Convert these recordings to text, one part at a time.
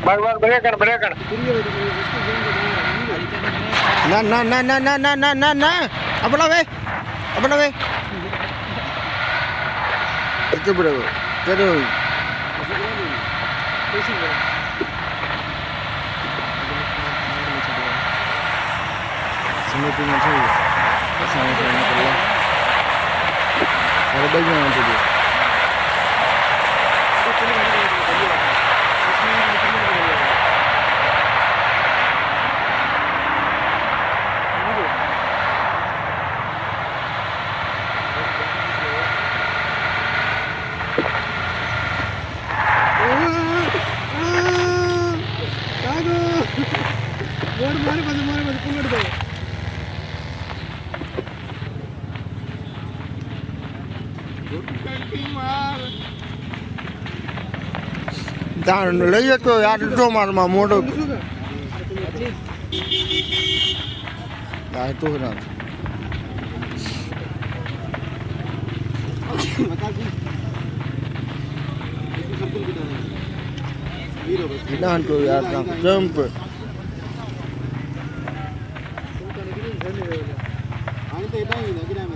बार break कर ना ना ना ना ना ना ना ना ना अपना वे itu bro terus sini punya saya sama-sama keluar ada banyak yang jadi લઈ જતો યાર તો મારમાં મોટો યાર તો ના इधर तो यार जंप आणि ते इथं आहे ना की नाही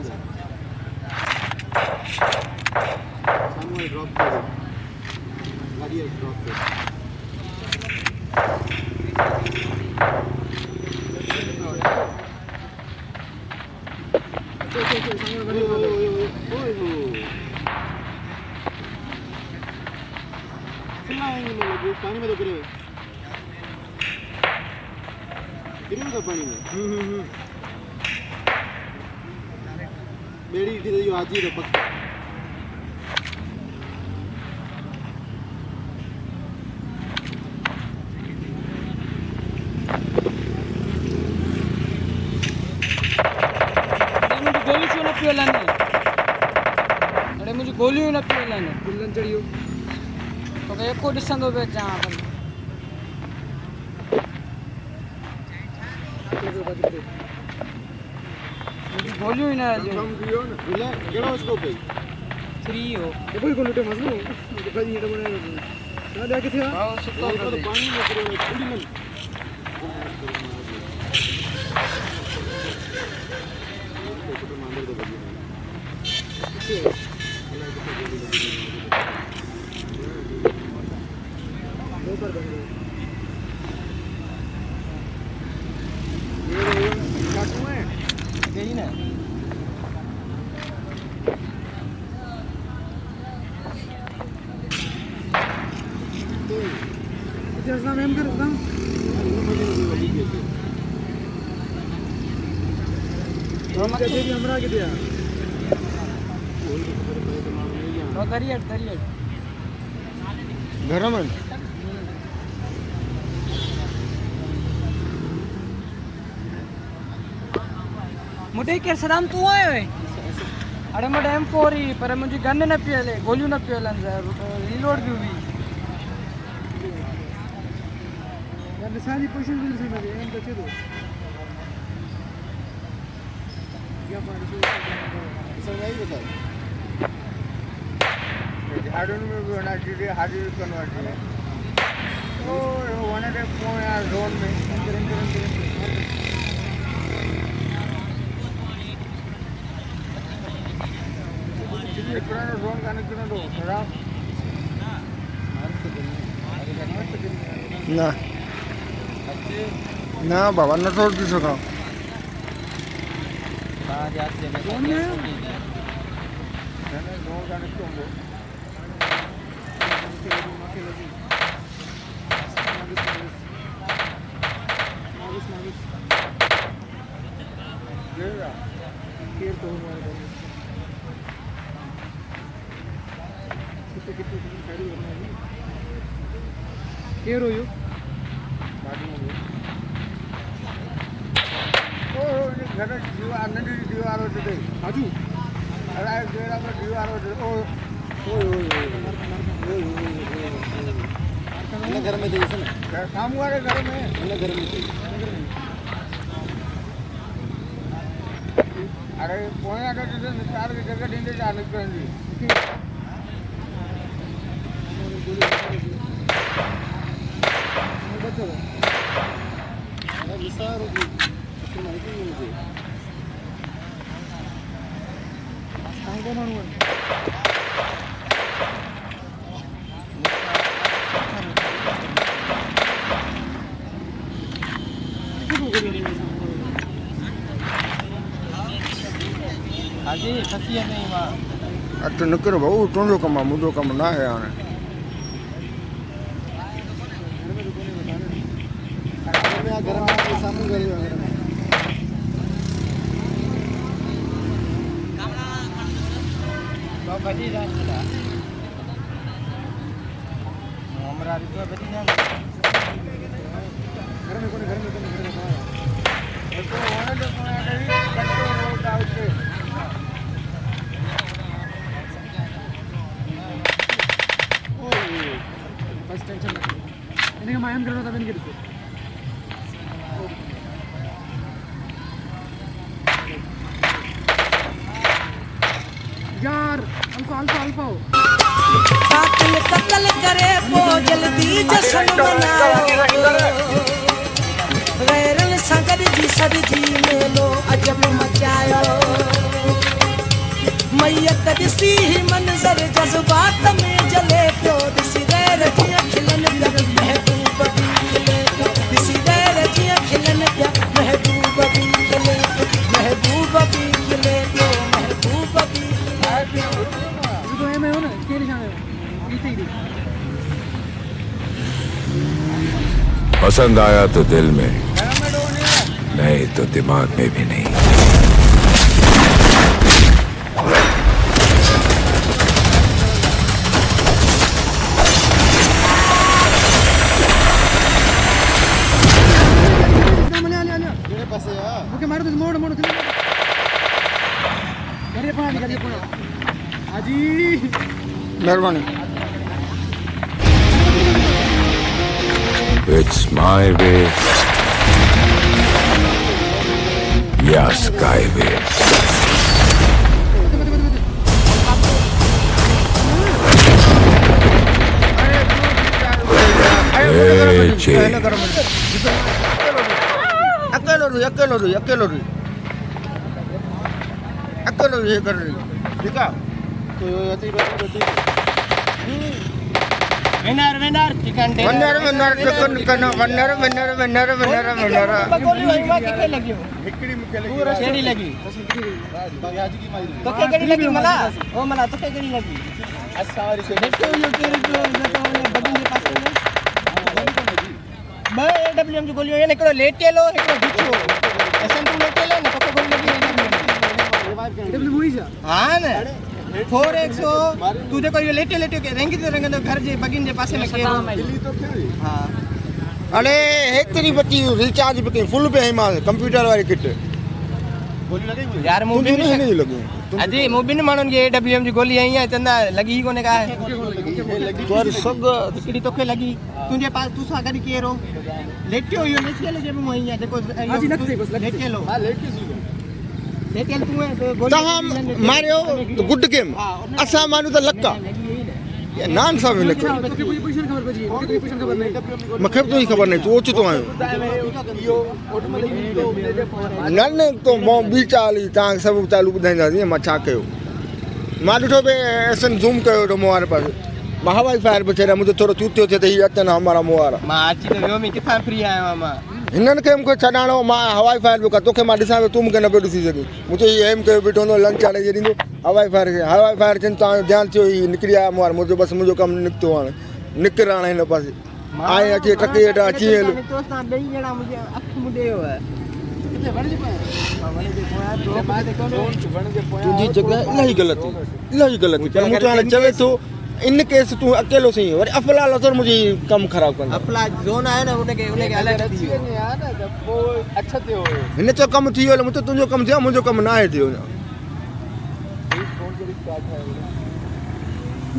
समोर ड्रॉप करू गाडी ड्रॉप करू पानी में तो गिरे गिरेगा पानी में मेरी इधर जो आज ही तो पक्का मुझे गोली क्यों ना पिलाने अरे मुझे गोली क्यों ना पिलाने बुल्लन चढ़ियो तो एक को डिस्टेंस पे जहां पर मुझे गोली ही ना जो हम दियो ना बुला केड़ा उसको पे 3 हो ये कोई को लूटे मसलो तो कदी ये बने ना देखे थे हां सुतो तो पानी में गिरे थोड़ी मन यही ना इतना मैम कर काम हम कैसे भी हमरा के दिया तो दरिया घर में मुझे क्या सदाम तू आए हुए अरे मुझे M4 ही पर मुझे गन न पियले गोली न पियले रीलोड भी हुई यार सारी पोजीशन मिल सी मुझे एम बचे दो क्या पानी से सर नहीं बता I don't know when I did how do you convert it oh one at a point यार जोन में ड्रोन का निकलना दो खराब ना ना बाबा न तोड़ दी सका ड्रोन का निकलो Here are you? Oh, घर में जीव आने जीव आ रहे थे आजू अरे जेरा में जीव आ रहे थे ओ अपने घर में जैसे ना काम हुआ है घर में अपने घर में अरे कोई आकर जैसे निकाल के जगह ढींढे जाने करेंगे हाजी फसी है नहीं मां अट निकिरो भाऊ तुंहिंजो कमु आहे मुंहिंजो कमु न आहे हाणे बजी जाने हमरा रितो बजी जाने घर में तो वाला जो कंट्रोल रोड आउट बस टेंशन मत इन्हें मायम करना था मैंने किसको यार अल्फा अल्फा अल्फा कातिल कत्ल करे वो जल्दी जश्न मनाओ गैरन संगत जी सद जी मेलो अजब मचायो मैयत दिसी ही मंजर जज्बात में जले पियो दिसी गैर जी खिलन पिया महबूब बीले दिसी गैर जी खिलन पिया महबूब बीले महबूब बीले पियो महबूब बीले तो है मैं हो ना इसके निशान है इतने ही पसंद आया तो दिल में नहीं तो दिमाग में भी नहीं ओके मारो तो मोड़ मोड़ करे पानी कर दे हाजी महिरबानी It's my way या skyway अकेलो ये कर रही ठीक है विनर चिकन दे गोली वही मां किथे लगियो हिकड़ी मूंखे लगी केड़ी लगी बाजी की मारी तो के केड़ी लगी मला ओ मला तो के केड़ी लगी असारी से देखो यो केड़ी जो बगन के पास में बे एडब्ल्यूएम जो गोली है एकड़ो लेटेलो एकड़ो बिछो ऐसा तू लेटेलो ना तो गोली लगी एडब्ल्यू हुई जा हां ने 400 तुझे कोई लेटे लेटे के रेंगी तो रेंगे तो घर जे बगिन जे पासे में के दिल्ली तो थी हां अरे हेतरी बची रिचार्ज पे फुल पे है मां कंप्यूटर वाली किट गोली लगी यार तुझे नहीं लगी अजी मोबिन मानन के एडब्ल्यूएम जी गोली आई है चंदा लगी ही कोने का है तोर सब इकड़ी तो के लगी तुझे पास तू सा गडी केरो लेटियो यो लेटे ले जब मोई है देखो आज नक बस लेटे लो हां लेके सी लेटे तू है तो गोली तहां मारियो तो गुड गेम असा मानु तो लक्का ये नान सा में लिखो तो कोई पोजीशन खबर बजी कोई पोजीशन खबर नहीं मखे तो ही खबर नहीं तू ओच तो आयो यो ऑटोमेटिक तो दे दे न तो मो बी चाली ता सब चालू बुधाइंदा नी मा छा कयो मा डिठो पे एसन जूम कयो तो मोर पास मा हवाई फायर बचेरा मुझे थोड़ो चूतियो थे तो ही अचन हमारा मोवारा मां अची तो व्यो में किथा फ्री आयो मां हिनन के हमको छडाणो मा हवाई फायर पे तोखे मा दिसा तू के न पे दिसी सके मुझे ये एम के बिठो नो लंच आने जे दिंदो हवाई फायर चिंता ध्यान थियो ही निकरी आया मोर मुझे बस मुझो कम निकतो हां निकराणे न पासे आए अची टके एटा अची तो ता बेई जणा मुझे अख मुडे हो है किथे वण जे पाए वण जे पोया तो बाद को वण जे पोया तुझी जगह इलाही गलत पर मुझे हाणे चवे तो इन केस तू अकेलो सही और अफलाल असर मुझे कम खराब कर अपना जोन है ना उनके अलग थी यार वो अच्छा थे हो हिन चो कम थियो मुझे तुझो कम थियो मुझो कम ना है थियो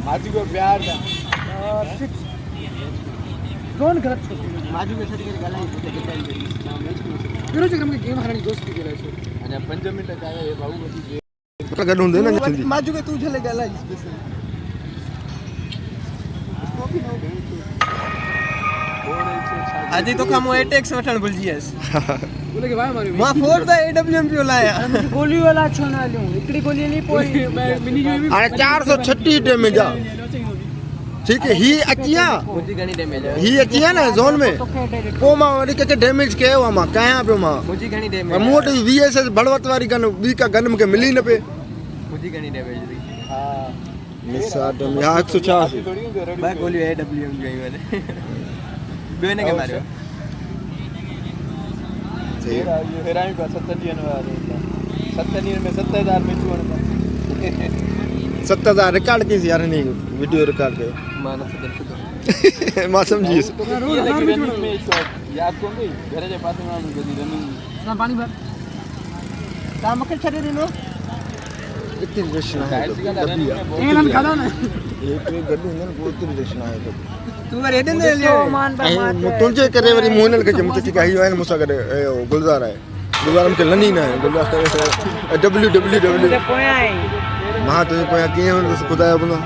माजी को प्यार था कौन गलत माजू के छड़ी के गलाई फिरो चक्रम के गेम हारनी दोस्त की गलाई अने 5 मिनट का है बाबू बची गड हुंदे ना थींदी माजू के तू झले गलाई स्पेशल इसको भी ना हो गए अॼु तोखां मूं एटेक्स वठणु भुलिजी वियसि मां 4 द AWM पियो लाहियां गोली वाला छो न हलियूं हिकिड़ी गोली हली पोइ हाणे 436 डैमेज आहे ठीक है ही अची आहे मुंहिंजी घणी डैमेज आहे ही अची आहे न ज़ोन में पोइ मां वरी कंहिंखे डैमेज कयो आहे मां कयां पियो मां मुंहिंजी घणी पर डैमेज मूं वटि VSS बड़वत वारी गन ॿी का गन मूंखे मिली न पए मुंहिंजी घणी डैमेज हुई मिसाल में हा 186 ॿ गोलियूं AWM जूं आयूं आहिनि ॿियो हिनखे मारियो सही आहे 7000 रिकॉर्ड कईसीं यार हिन वीडियो रिकॉर्ड कयो मां नथो करे सघां मां सम्झी वियुसि पानी भर तव्हां मूंखे छॾे ॾिनो इतनी रशना है इंग्लैंड खादा न एक गड्डी हूंदा न पोइ इतनी रशना है तूं वरी हेॾे न हलियो मान पर मां तुंहिंजे करे वरी मूं हिननि खे चयो मूंखे ठीकु आहे इहो आहे न मूंसां गॾु गुलज़ार आहे गुलज़ार मूंखे लनी न आहे गुलज़ार WWW पोयां आई मां तुंहिंजे पोयां कीअं हूंदुसि ॿुधायो भला